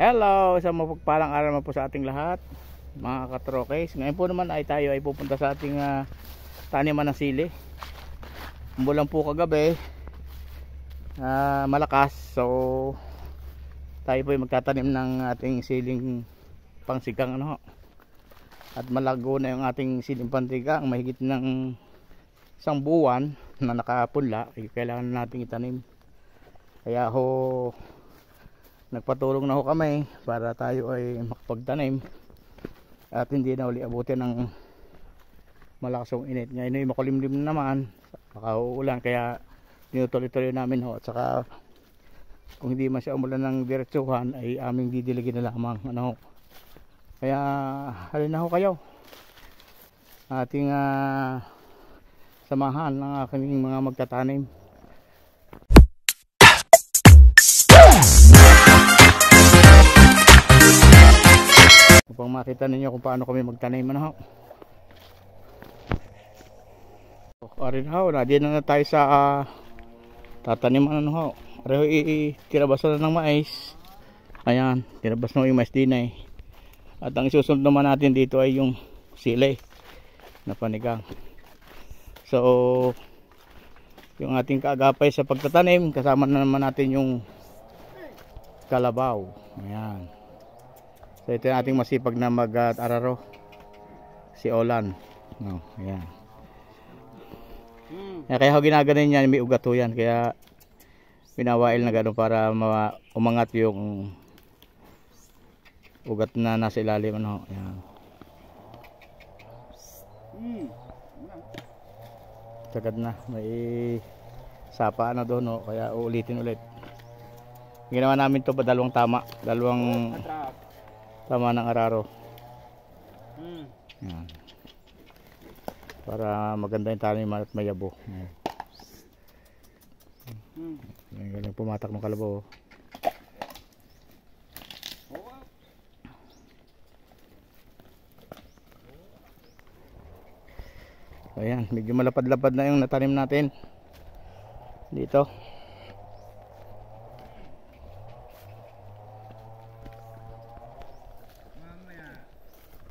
Hello, isang mapagpalang araw naman po sa ating lahat, mga katrokes. Ngayon po naman ay tayo ay pupunta sa ating taniman ng sili. Umulan po kagabi, malakas. So tayo po ay magtatanim ng ating siling pangsigang at malago na yung ating siling pangsigang. Mahigit ng isang buwan na nakapunla, kailangan natin itanim. Kaya nagpatulong na kami para tayo ay makapagtanim at hindi na uli abutin ng malakas ang init. Ngayon ay makulimlim naman, baka uulan, kaya tinutuloy-tuloy namin at saka kung hindi man siya umulan ng diretsuhan ay aming didiligin na lamang kaya halina kayo ating samahan ng aking mga magtatanim. Upang makita ninyo kung paano kami magtanim Diyan na tayo sa tatanim Areho itirabas na ng mais. Ayan, tirabas na yung mais din eh. At ang isusunod naman natin dito ay yung sili na panigang. So yung ating kaagapay sa pagtatanim, kasama na naman natin yung kalabaw. Ayan. So ito yung ating masipag na mag-araro, si Olan. Ayan. Kaya ginaganin niya, may ugat yan, kaya pinawail na gano'n para umangat yung ugat na nasa ilalim. Ayan. Sagad na, may sapa na doon kaya uulitin ulit. Ginawa namin to ba dalawang tama ng araro. Ayan. Para maganda yung taniman at mayabo. Galing pumatak ng kalabaw. Ayan, medyo malapad-lapad na yung natanim natin dito.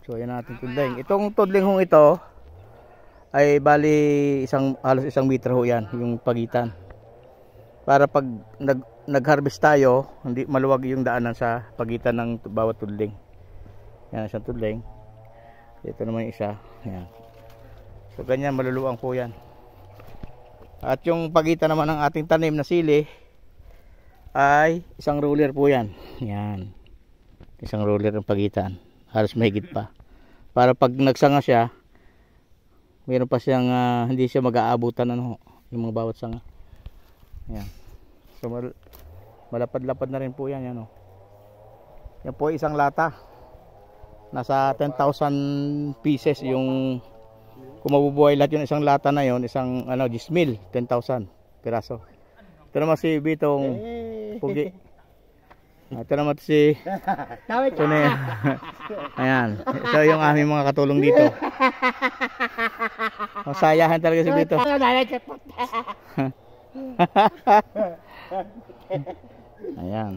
So yan natin tudling. Itong tudling ito ay bali halos isang metro yan yung pagitan. Para pag nag-harvest tayo, hindi maluwag yung daanan sa pagitan ng bawat tudling. Yan isang tudling. Ito naman yung isa. Yan. So ganyan maluluwang po yan. At yung pagitan naman ng ating tanim na sili ay isang ruler po yan. Yan. Isang ruler ng pagitan. Halos mahigit pa. Para pag nagsanga siya, mayroon pa siyang hindi siya mag-aabutan yung mga bawat sanga. Ayan. So malapad-lapad na rin po yan. Yan po isang lata. Nasa 10,000 pieces yung kung mabubuhay lahat yung isang lata na yon, isang 10,000, 10,000 piraso. Ito naman si Bitong Pugi. Ito naman si ayan. Ito yung aming mga katulong dito. Masayahan talaga si Bito. Ayan.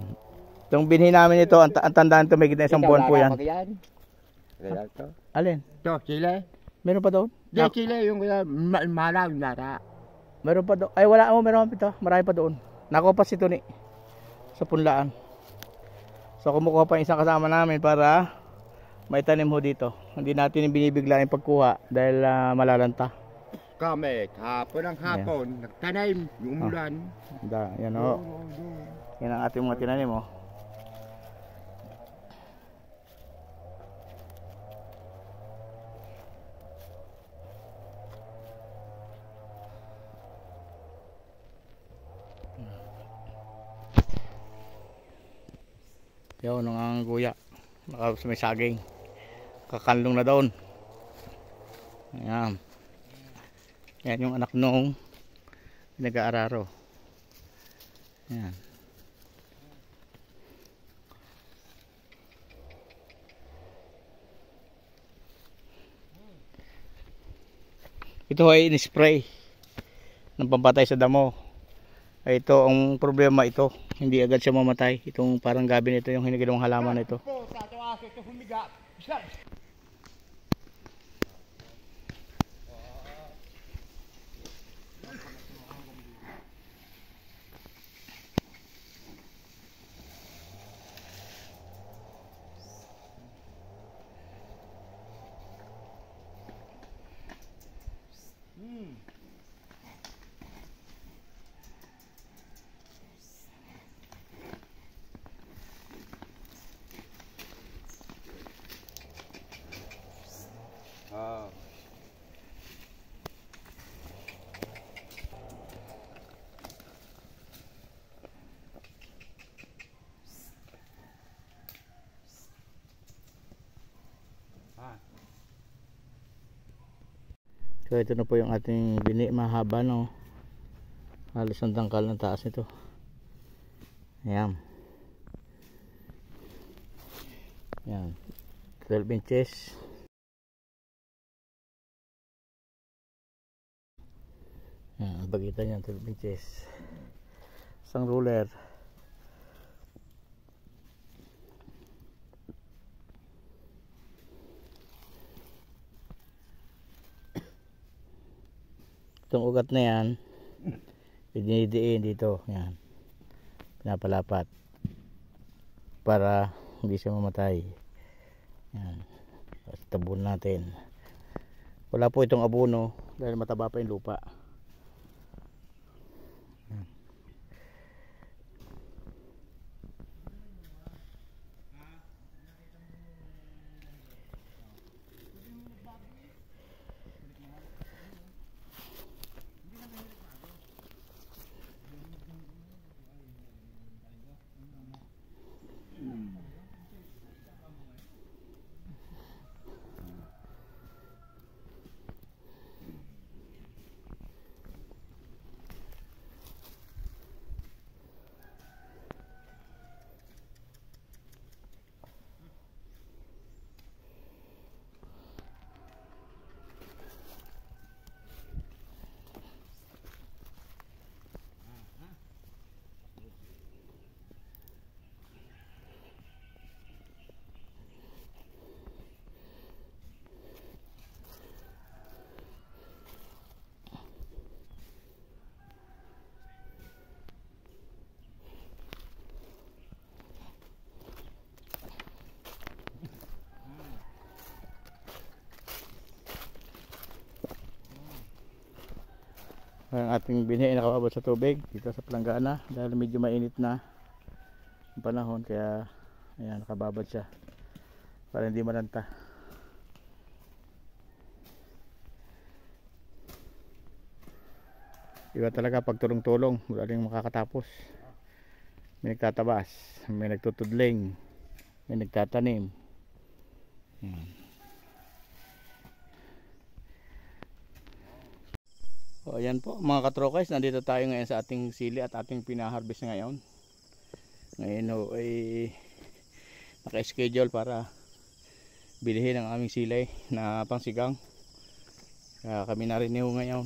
Itong binhi namin ito, ang tandaan ito, may gitna isang buwan po yan. Alin? Ito, chile. Meron pa doon? Di, chile, yung malang nara. Meron pa doon. Ay wala, meron pa ito. Marami pa doon. Nakuha pa si Tony sa punlaan. So kumukuha pa isang kasama namin para maitanim dito. Hindi natin binibigla yung pagkuha dahil malalanta. Kami, hapon nagtanim, yung umulan. Yan yan ang ating mga tinanim Yun ang guya, may saging, kakanlong na doon. Ayan. Yan yung anak nung nag-aararo. Ayan. Ito ay in-spray ng pampatay sa damo. Ito ang problema ito. Hindi agad siya mamatay. Itong parang gabi nito yung hinigilong halaman nito. So ito na po yung ating bini, mahaba no. Halos ang tangkal ng taas nito. Ayan. Ayan. 12 inches. Ayan, bagitan yan 12 inches. Isang ruler. Itong ugat na yan dinidiin dito, yan, pinapalapat para hindi siya mamatay. Yan, tabon natin. Wala po itong abono dahil mataba pa yung lupa. Ang ating binhi ay nakababad sa tubig dito sa palanggana dahil medyo mainit na ang panahon, kaya ayan, nakababad siya para hindi malanta. Iba talaga pag tulong-tulong, wala rin makakatapos. May nagtatabas, may nagtutudling, may nagtatanim. O ayan po mga katrokais, nandito tayo ngayon sa ating sili at ating pinaharvest ngayon. Ngayon ay naka-schedule para bilhin ang aming silay na pangsigang. Kaya kami nariniw ngayon.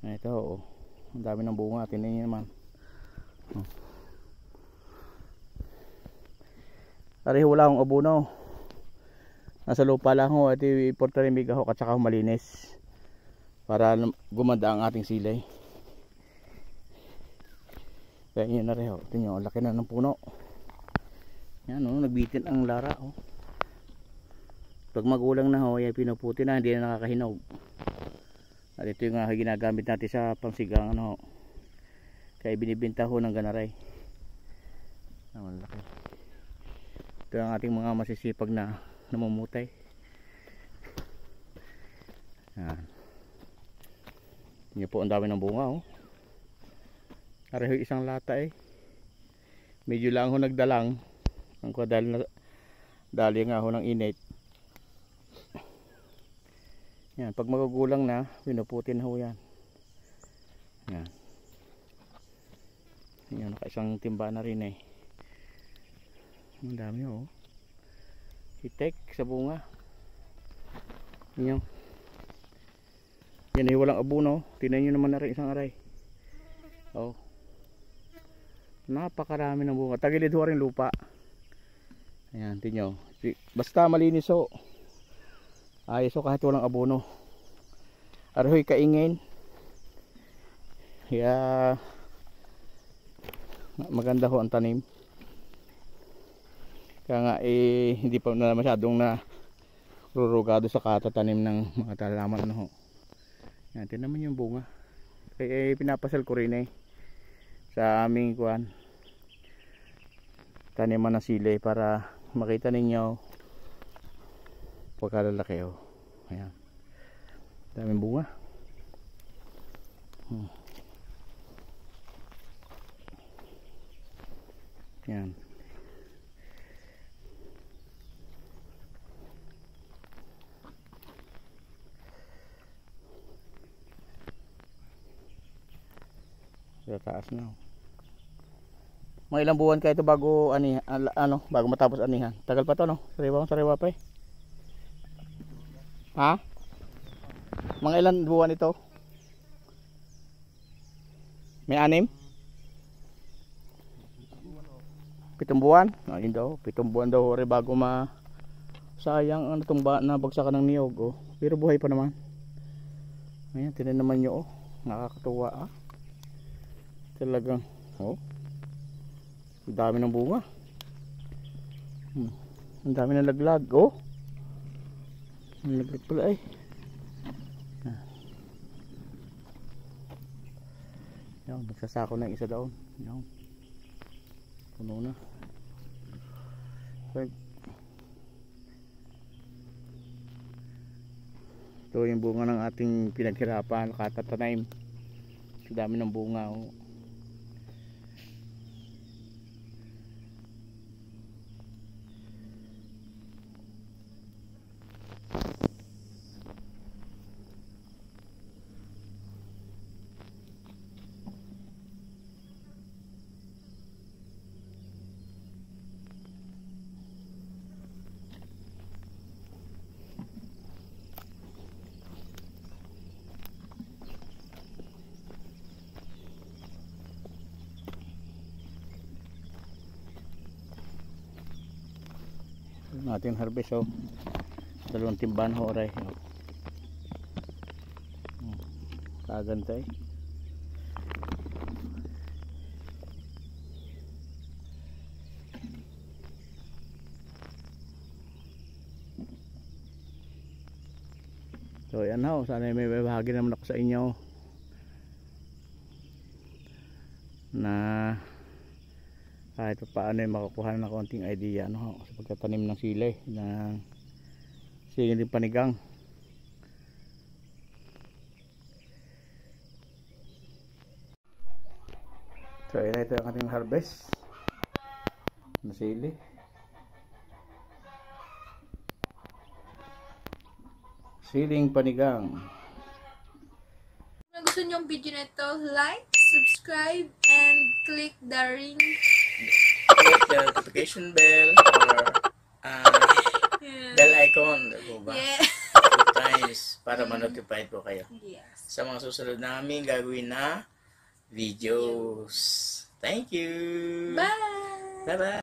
Ito, ang dami ng bunga, tingnan niyo naman. Pareho wala akong abono. Nasa lupa lang ho at iportarimig ako at saka malinis para gumanda ang ating silay. Kaya yun na rin ho. Ito nyo, laki na ng puno. Yan o, nagbitin ang lara o. Pag magulang na ho, ay pinuputi na, hindi na nakakahinog. At ito yung ginagamit natin sa pangsigang ano ho. Kaya binibinta ho ng ganaray. Malaki. Ito ang ating mga masisipag na namumutay. Yan. Yan po, ang dami ng bunga oh. Pareho isang lata eh. Medyo lang ho nagdalang. Ang ko dali nga ho ng init. Yan, pag magugulang na, pinuputin ho yan. Yan. Yan, naka-isang timba na rin eh. Ang dami oh. Hitek sa bunga. Yan. Yan ay walang abono. Tingnan nyo naman na rin isang aray. Oh. Napakarami ng bunga. Tagilid ho rin lupa. Ayan, tingnan nyo. Basta malinis ho. Ayos ho kahit walang abono. Arahoy kaingin. Kaya maganda ho ang tanim. Kaya nga hindi pa na masyadong na rurugado sa katatanim ng mga tanaman ho. Yan, tingnan naman yung bunga. Pinapasal ko rin sa aming kuan taniman ng sili para makita ninyo pagkalalaki ho. Ayan, daming bunga. Yan. Sa taas na. Mga ilang buwan ka ito bago bago matapos anihan. Tagal pa to no? Sariwa pa Ha? Mga ilang buwan ito? May 6? 7 buwan? Yun daw, 7 buwan daw rin bago sayang tong nabagsakan ng niyog Pero buhay pa naman. Ayan, tinan naman nyo nakakatuwa Talagang ang dami ng bunga. Ang dami ng laglag ang laglag pala Yan, nagsasako na isa daon. Yan, puno na. Ito yung bunga ng ating pinaghirapan, katatanim. Ang dami ng bunga natin harvest 2 timban ho oray kaganda so yan ho, sana may bahagi naman ako sa inyo na kahit paano makakuha ng konting idea sa pagtatanim ng sili ng siling panigang. So ito ang ating harvest na sili. Siling panigang. Kung gusto niyo yung video na ito, like, subscribe, and click the ring. Click the notification bell or bell icon. Yeah. 2 times para ma-notify po kayo sa mga susunod namin gagawin na videos. Thank you. Bye. Bye-bye.